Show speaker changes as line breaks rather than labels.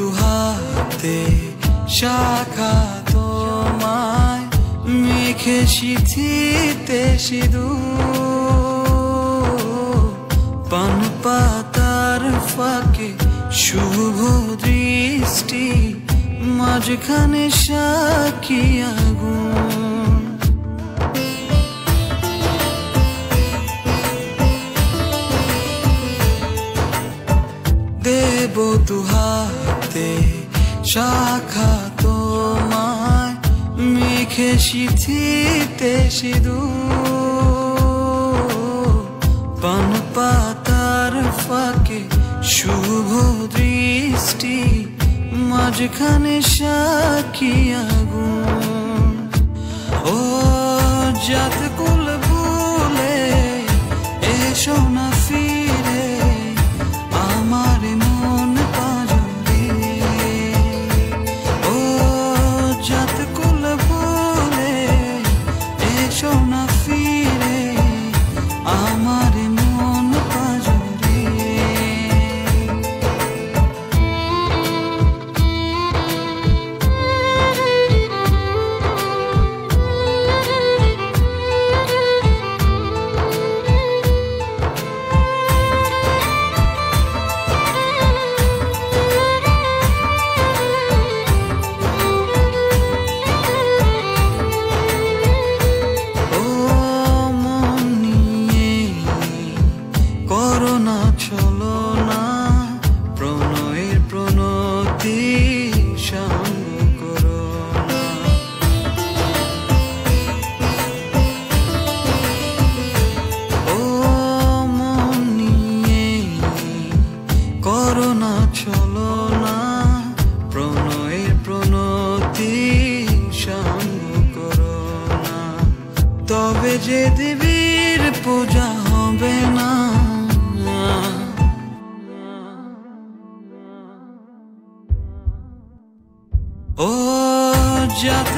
দুহাতে শাখা তোমায় মেখে সিঁথিতে সিঁদুর পান পাতার ফাঁকে শুভ দৃষ্টি মাঝখানে সাক্ষী আগুন দেব দুহাতে শাখা তোমায় মেখে সিঁথিতে সিঁদুর পান পাতার ফাঁকে শুভ দৃষ্টি মাঝখানে সাক্ষী আগুন ও জাত কুল ভুলে এসো না ফিরে আমার মন পাজরে ও জাত কুল ভুলে এসো না ফিরে আমার মন পাজরে করোনা চলো না প্রণয়ের প্রণতি সঙ্গ করো না ও মন নিয়ে করোনা চলো না প্রণয়ের প্রণতি সঙ্গ করো না তবে যে দেবীর পূজা হবে না ও জাত